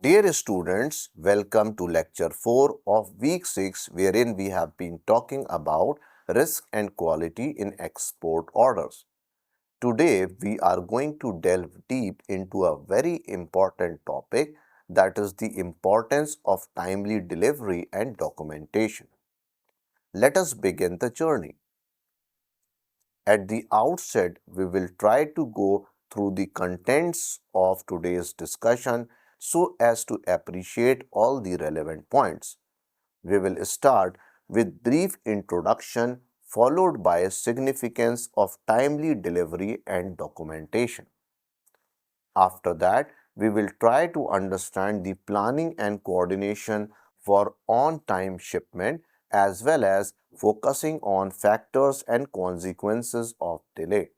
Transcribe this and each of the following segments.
Dear students, welcome to lecture 4 of week 6 wherein we have been talking about risk and quality in export orders. Today we are going to delve deep into a very important topic, that is the importance of timely delivery and documentation. Let us begin the journey. At the outset, we will try to go through the contents of today's discussion so as to appreciate all the relevant points. We will start with brief introduction followed by significance of timely delivery and documentation. After that, we will try to understand the planning and coordination for on-time shipment as well as focusing on factors and consequences of delay.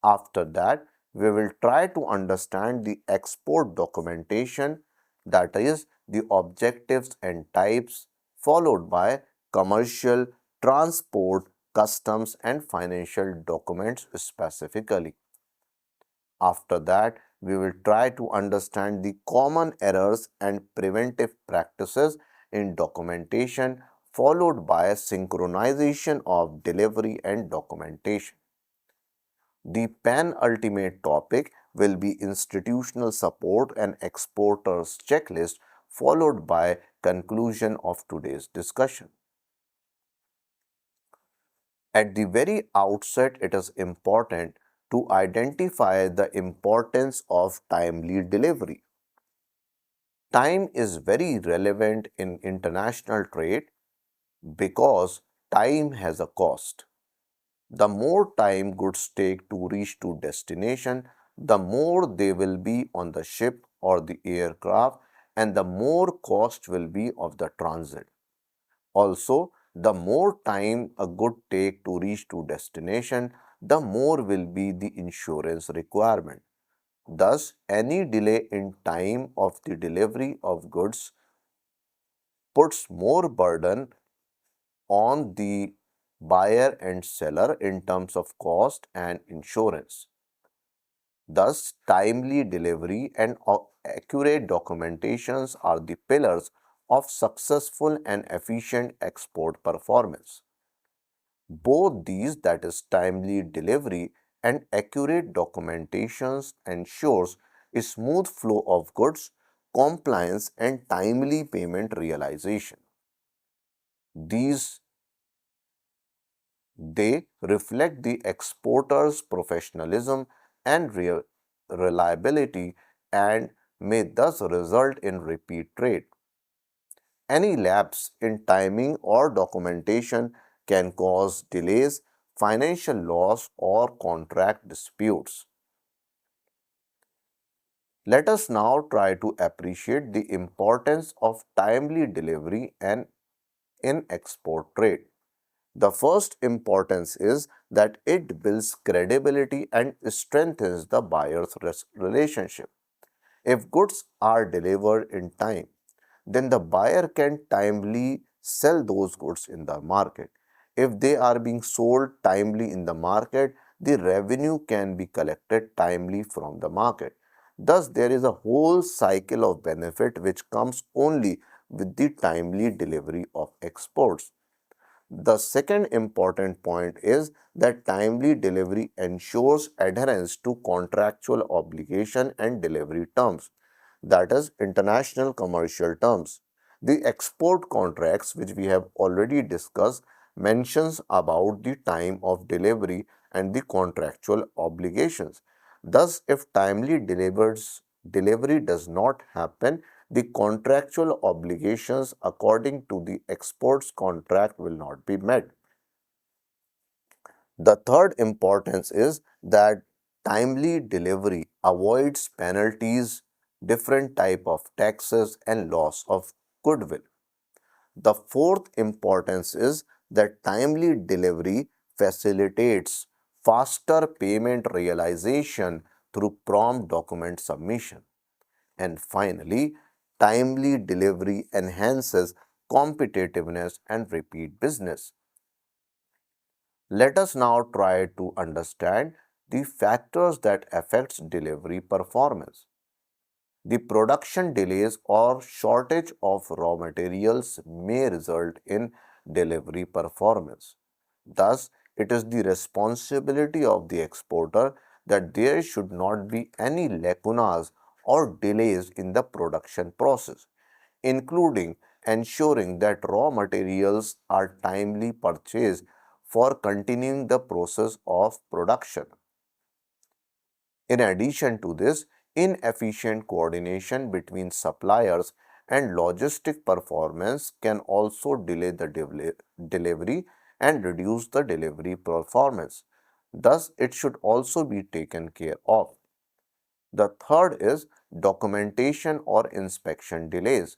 After that, we will try to understand the export documentation, that is, the objectives and types, followed by commercial, transport, customs, and financial documents specifically. After that, we will try to understand the common errors and preventive practices in documentation, followed by synchronization of delivery and documentation. The penultimate topic will be institutional support and exporters checklist, followed by conclusion of today's discussion. At the very outset, it is important to identify the importance of timely delivery. Time is very relevant in international trade because time has a cost. The more time goods take to reach to destination, the more they will be on the ship or the aircraft, and the more cost will be of the transit. Also, the more time a good take to reach to destination, the more will be the insurance requirement. Thus, any delay in time of the delivery of goods puts more burden on the buyer and seller in terms of cost and insurance. Thus, timely delivery and accurate documentations are the pillars of successful and efficient export performance. Both these, that is timely delivery and accurate documentations, ensures a smooth flow of goods, compliance and timely payment realization. These They reflect the exporter's professionalism and reliability and may thus result in repeat trade. Any lapse in timing or documentation can cause delays, financial loss, or contract disputes. Let us now try to appreciate the importance of timely delivery and in export trade. The first importance is that it builds credibility and strengthens the buyer's relationship. If goods are delivered in time, then the buyer can timely sell those goods in the market. If they are being sold timely in the market, the revenue can be collected timely from the market. Thus, there is a whole cycle of benefit which comes only with the timely delivery of exports. The second important point is that timely delivery ensures adherence to contractual obligation and delivery terms, that is, international commercial terms. The export contracts, which we have already discussed, mentions about the time of delivery and the contractual obligations. Thus, if delivery does not happen, the contractual obligations according to the exports contract will not be met. The third importance is that timely delivery avoids penalties, different type of taxes and loss of goodwill. The fourth importance is that timely delivery facilitates faster payment realization through prompt document submission. And finally, timely delivery enhances competitiveness and repeat business. Let us now try to understand the factors that affects delivery performance. The production delays or shortage of raw materials may result in delivery performance. Thus, it is the responsibility of the exporter that there should not be any lacunas or delays in the production process, including ensuring that raw materials are timely purchased for continuing the process of production. In addition to this, inefficient coordination between suppliers and logistic performance can also delay the delivery and reduce the delivery performance. Thus, it should also be taken care of. The third is documentation or inspection delays.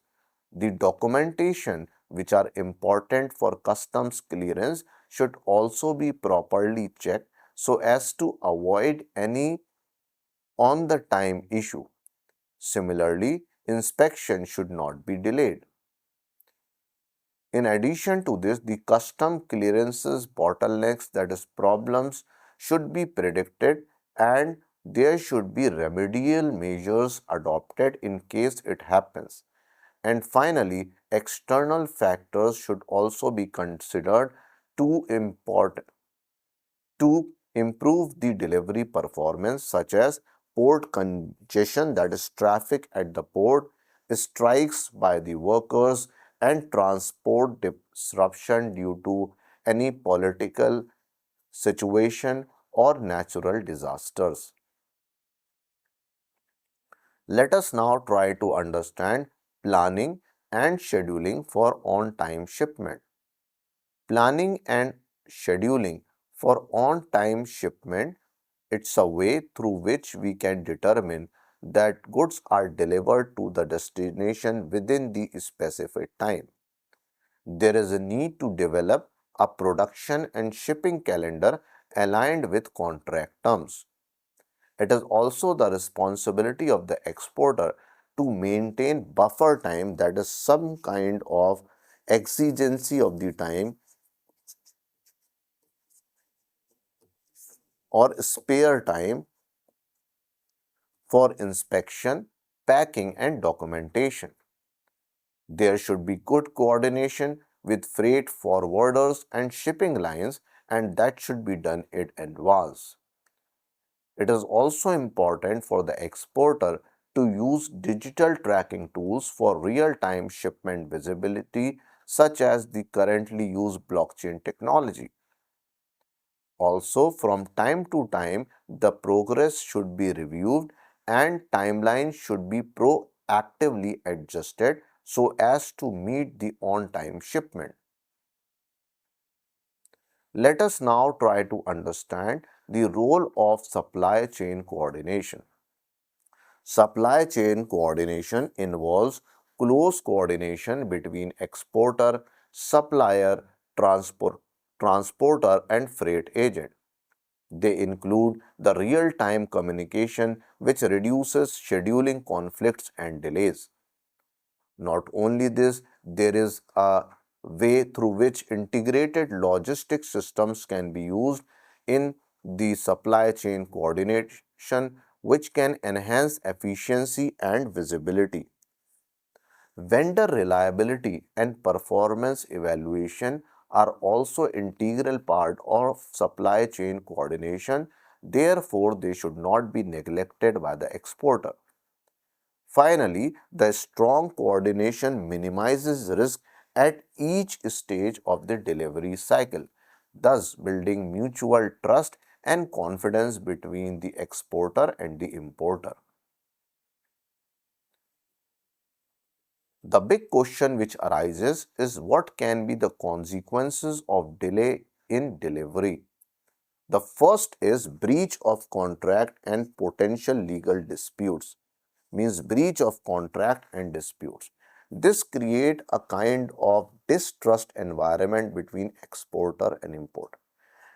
The documentation which are important for customs clearance should also be properly checked so as to avoid any on the time issue. Similarly, inspection should not be delayed. In addition to this, the custom clearances bottlenecks, that is problems, should be predicted and there should be remedial measures adopted in case it happens. And finally, external factors should also be considered to import to improve the delivery performance, such as port congestion, that is traffic at the port, strikes by the workers, and transport disruption due to any political situation or natural disasters. Let us now try to understand planning and scheduling for on-time shipment. Planning and scheduling for on-time shipment, it's a way through which we can determine that goods are delivered to the destination within the specified time. There is a need to develop a production and shipping calendar aligned with contract terms. It is also the responsibility of the exporter to maintain buffer time, that is some kind of exigency of the time or spare time for inspection, packing and documentation. There should be good coordination with freight forwarders and shipping lines, and that should be done in advance. It is also important for the exporter to use digital tracking tools for real-time shipment visibility, such as the currently used blockchain technology. Also, from time to time, the progress should be reviewed and timelines should be proactively adjusted so as to meet the on-time shipment. Let us now try to understand the role of supply chain coordination. Supply chain coordination involves close coordination between exporter, supplier, transporter and freight agent. They include the real-time communication which reduces scheduling conflicts and delays. Not only this, there is a way through which integrated logistic systems can be used in the supply chain coordination, which can enhance efficiency and visibility. Vendor reliability and performance evaluation are also integral part of supply chain coordination. Therefore, they should not be neglected by the exporter. Finally, the strong coordination minimizes risk at each stage of the delivery cycle, thus building mutual trust and confidence between the exporter and the importer. The big question which arises is what can be the consequences of delay in delivery. The first is breach of contract and potential legal disputes, means breach of contract and disputes. This create a kind of distrust environment between exporter and importer.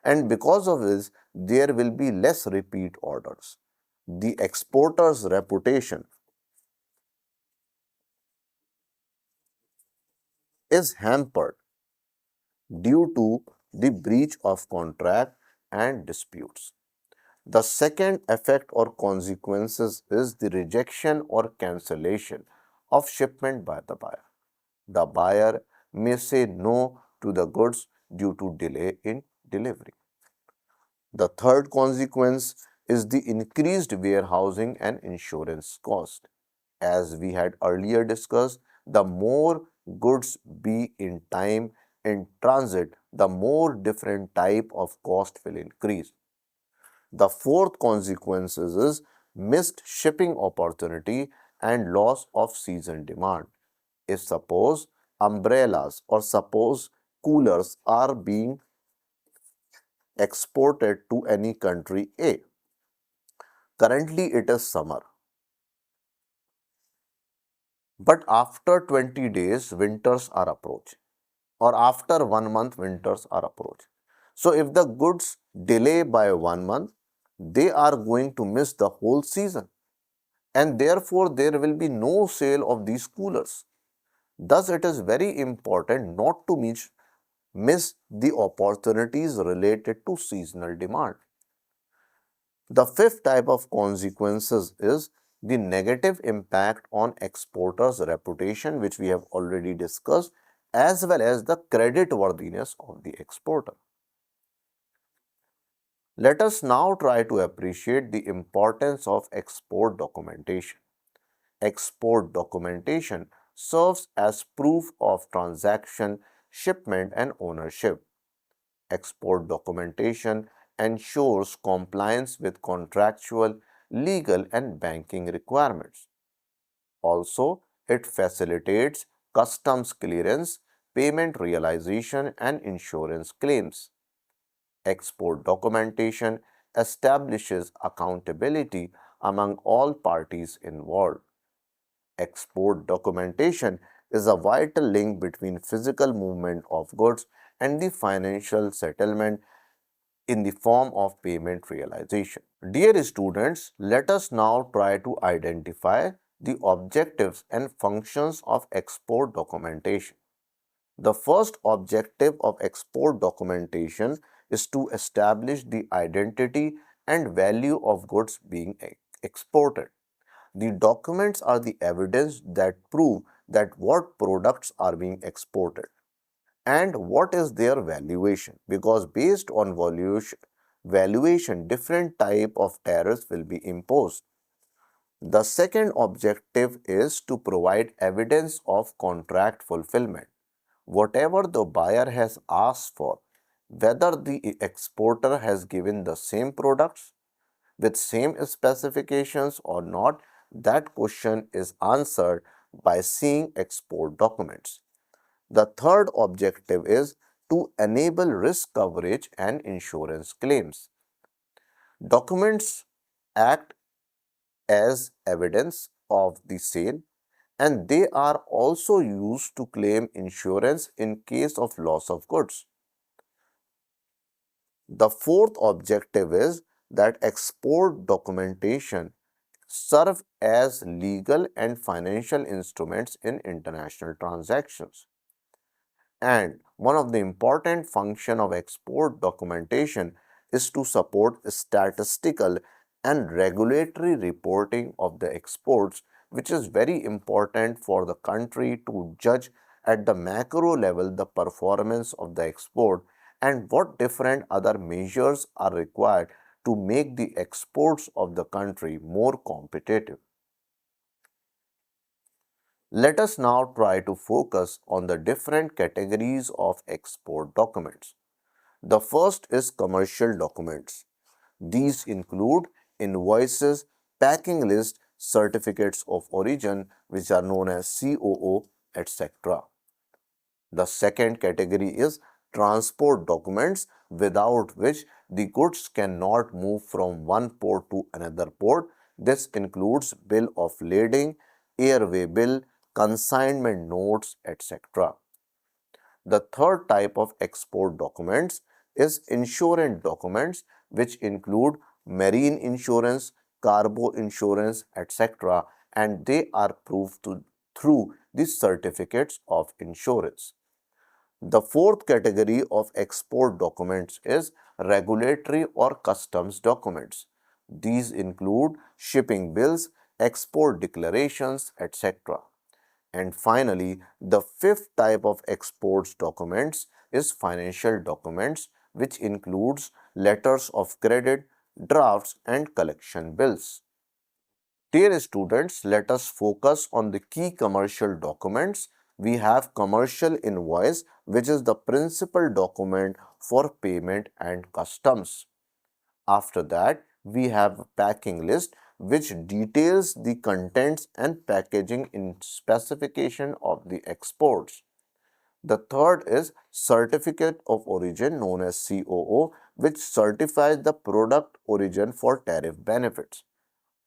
And because of this, there will be less repeat orders. The exporter's reputation is hampered due to the breach of contract and disputes. The second effect or consequences is the rejection or cancellation of shipment by the buyer. The buyer may say no to the goods due to delay in delivery. The third consequence is the increased warehousing and insurance cost. As we had earlier discussed, the more goods be in time in transit, the more different type of cost will increase. The fourth consequences is missed shipping opportunity and loss of season demand. If suppose umbrellas or suppose coolers are being exported to any country A, currently it is summer, but after 20 days winters are approaching, or after 1 month winters are approaching. So if the goods delay by 1 month, they are going to miss the whole season, and therefore there will be no sale of these coolers. Thus, it is very important not to miss the opportunities related to seasonal demand. The fifth type of consequences is the negative impact on exporters' reputation, which we have already discussed, as well as the credit worthiness of the exporter. Let us now try to appreciate the importance of export documentation. Export documentation serves as proof of transaction, shipment, and ownership. Export documentation ensures compliance with contractual, legal, and banking requirements. Also, it facilitates customs clearance, payment realization, and insurance claims. Export documentation establishes accountability among all parties involved. Export documentation is a vital link between physical movement of goods and the financial settlement in the form of payment realization. Dear students, let us now try to identify the objectives and functions of export documentation. The first objective of export documentation is to establish the identity and value of goods being exported. The documents are the evidence that prove that what products are being exported and what is their valuation, because based on valuation different type of tariffs will be imposed. The second objective is to provide evidence of contract fulfillment. Whatever the buyer has asked for, whether the exporter has given the same products with same specifications or not, that question is answered by seeing export documents. The third objective is to enable risk coverage and insurance claims. Documents act as evidence of the sale, and they are also used to claim insurance in case of loss of goods. The fourth objective is that export documentation serve as legal and financial instruments in international transactions. And one of the important function of export documentation is to support statistical and regulatory reporting of the exports, which is very important for the country to judge at the macro level the performance of the export and what different other measures are required to make the exports of the country more competitive. Let us now try to focus on the different categories of export documents. The first is commercial documents. These include invoices, packing list, certificates of origin, which are known as COO, etc. The second category is transport documents, without which the goods cannot move from one port to another port. This includes bill of lading, airway bill, consignment notes, etc. The third type of export documents is insurance documents, which include marine insurance, cargo insurance, etc., and they are proved through the certificates of insurance. The fourth category of export documents is regulatory or customs documents. These include shipping bills, export declarations, etc. And finally, the fifth type of exports documents is financial documents, which includes letters of credit, drafts, and collection bills. Dear students, let us focus on the key commercial documents. We have commercial invoice, which is the principal document for payment and customs. After that, we have packing list, which details the contents and packaging in specification of the exports. The third is certificate of origin known as COO, which certifies the product origin for tariff benefits.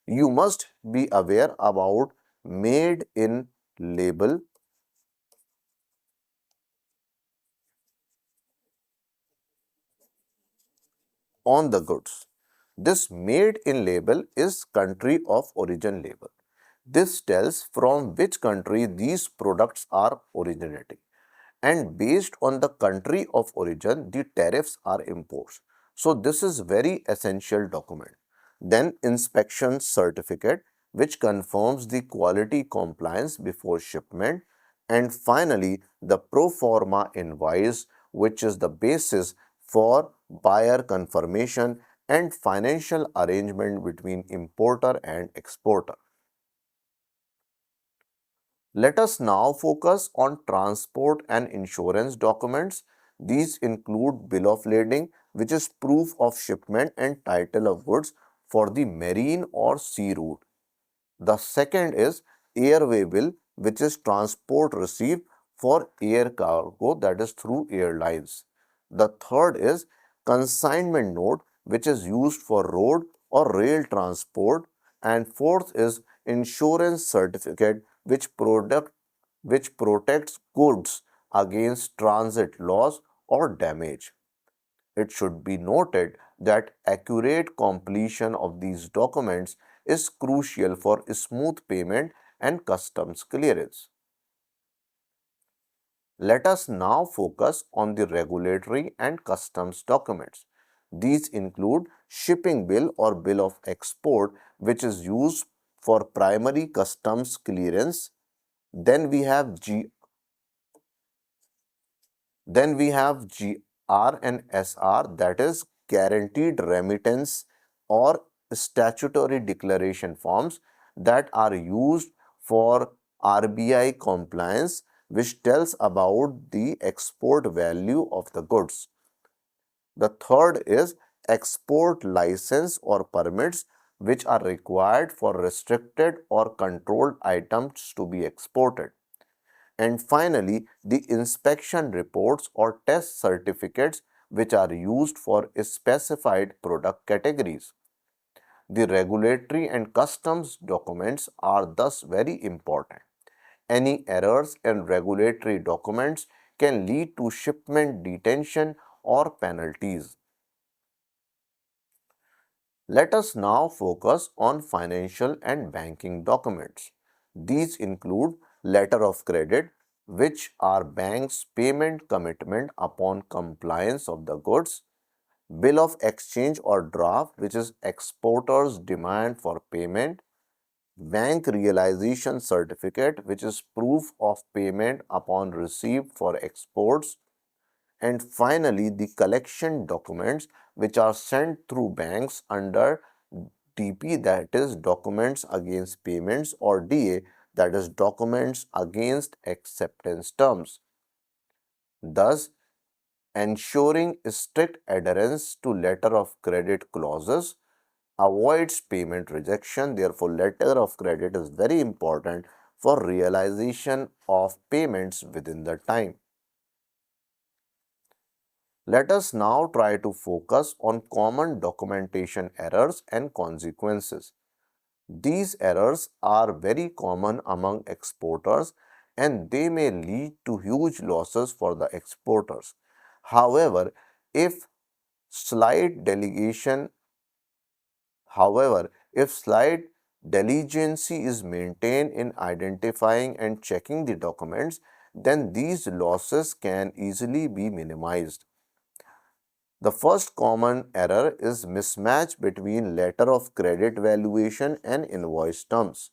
You must be aware about made in label on the goods. This made in label is country of origin label. This tells from which country these products are originating. And based on the country of origin, the tariffs are imposed. So this is very essential document. Then inspection certificate, which confirms the quality compliance before shipment. And finally, the pro forma invoice, which is the basis for buyer confirmation and financial arrangement between importer and exporter. Let us now focus on transport and insurance documents. These include bill of lading, which is proof of shipment and title of goods for the marine or sea route. The second is airway bill, which is transport received for air cargo, that is through airlines. The third is consignment note, which is used for road or rail transport. And fourth is insurance certificate, which protects goods against transit loss or damage. It should be noted that accurate completion of these documents is crucial for smooth payment and customs clearance. Let us now focus on the regulatory and customs documents. These include shipping bill or bill of export, which is used for primary customs clearance. Then we have GR and SR, that is guaranteed remittance or statutory declaration forms that are used for RBI compliance, which tells about the export value of the goods. The third is export license or permits, which are required for restricted or controlled items to be exported. And finally, the inspection reports or test certificates, which are used for specified product categories. The regulatory and customs documents are thus very important. Any errors in regulatory documents can lead to shipment detention or penalties. Let us now focus on financial and banking documents. These include letter of credit, which are bank's payment commitment upon compliance of the goods, bill of exchange or draft, which is exporter's demand for payment, bank realization certificate, which is proof of payment upon receipt for exports, and finally the collection documents, which are sent through banks under DP, that is documents against payments, or DA, that is documents against acceptance terms. Thus, ensuring strict adherence to letter of credit clauses avoids payment rejection. Therefore, letter of credit is very important for realization of payments within the time. Let us now try to focus on common documentation errors and consequences. These errors are very common among exporters and they may lead to huge losses for the exporters. However, if slight delegation, if slight diligency is maintained in identifying and checking the documents, then these losses can easily be minimized. The first common error is mismatch between letter of credit valuation and invoice terms.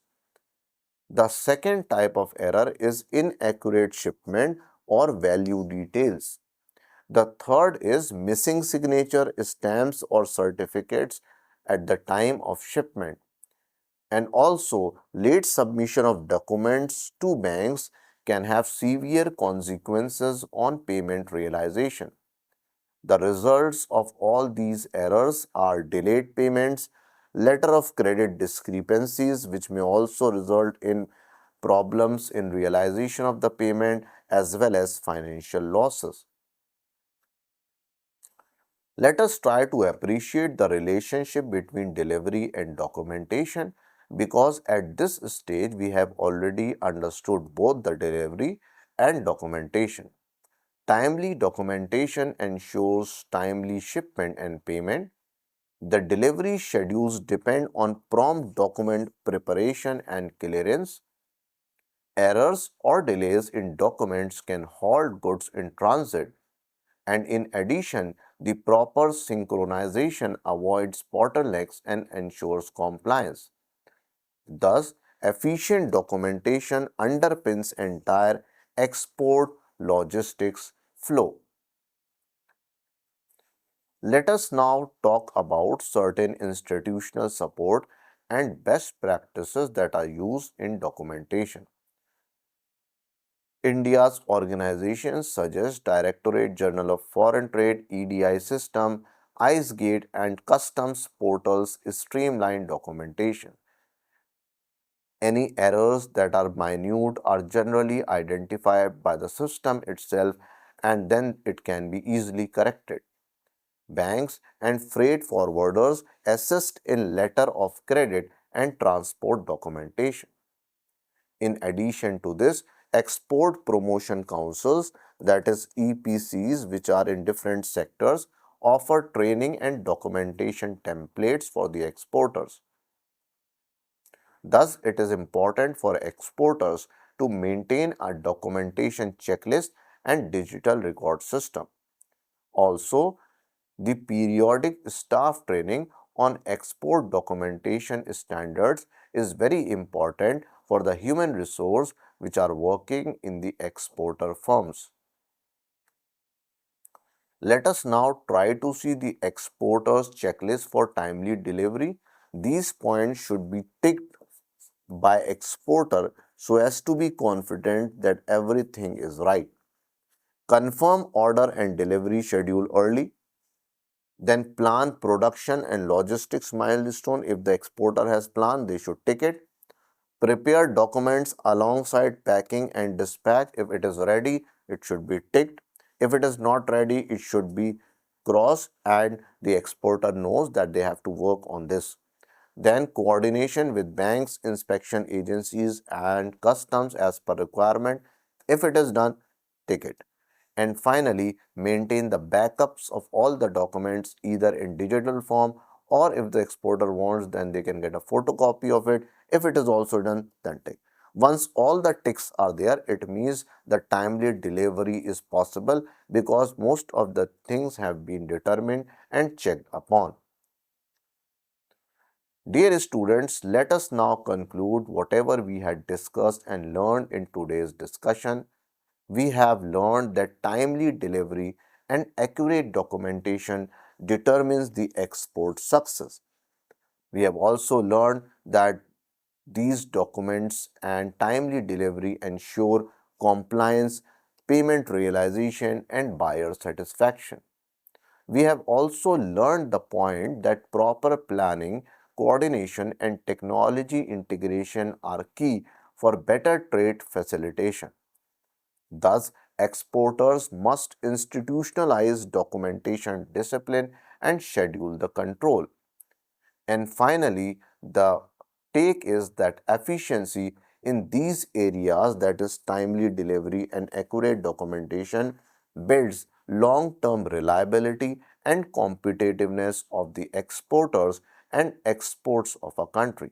The second type of error is inaccurate shipment or value details. The third is missing signature stamps or certificates at the time of shipment. And also, late submission of documents to banks can have severe consequences on payment realization. The results of all these errors are delayed payments, letter of credit discrepancies, which may also result in problems in realization of the payment as well as financial losses. Let us try to appreciate the relationship between delivery and documentation because at this stage we have already understood both the delivery and documentation. Timely documentation ensures timely shipment and payment. The delivery schedules depend on prompt document preparation and clearance. Errors or delays in documents can halt goods in transit, and in addition, the proper synchronization avoids bottlenecks and ensures compliance. Thus, efficient documentation underpins entire export logistics flow. Let us now talk about certain institutional support and best practices that are used in documentation. India's organizations such as Directorate General of Foreign Trade (EDI) system, IceGate, and customs portals streamline documentation. Any errors that are minute are generally identified by the system itself and then it can be easily corrected. Banks and freight forwarders assist in letter of credit and transport documentation. In addition to this, export promotion councils, that is EPCs, which are in different sectors, offer training and documentation templates for the exporters. Thus, it is important for exporters to maintain a documentation checklist and digital record system. Also, the periodic staff training on export documentation standards is very important for the human resource which are working in the exporter firms. Let us now try to see the exporter's checklist for timely delivery. These points should be ticked by exporter so as to be confident that everything is right. Confirm order and delivery schedule early. Then plan production and logistics milestone. If the exporter has planned, they should tick it. Prepare documents alongside packing and dispatch. If it is ready, it should be ticked. If it is not ready, it should be crossed and the exporter knows that they have to work on this. Then coordination with banks, inspection agencies and customs as per requirement. If it is done, tick it. And finally, maintain the backups of all the documents either in digital form or if the exporter wants, then they can get a photocopy of it. If it is also done, then tick. Once all the ticks are there, it means the timely delivery is possible because most of the things have been determined and checked upon. Dear students, let us now conclude whatever we had discussed and learned in today's discussion. We have learned that timely delivery and accurate documentation determines the export success. We have also learned that these documents and timely delivery ensure compliance, payment realization, and buyer satisfaction. We have also learned the point that proper planning, coordination, and technology integration are key for better trade facilitation. Thus, exporters must institutionalize documentation discipline and schedule the control. And finally, the take is that efficiency in these areas, that is timely delivery and accurate documentation, builds long-term reliability and competitiveness of the exporters and exports of a country.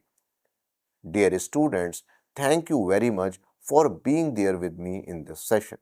Dear students, thank you very much for being there with me in this session.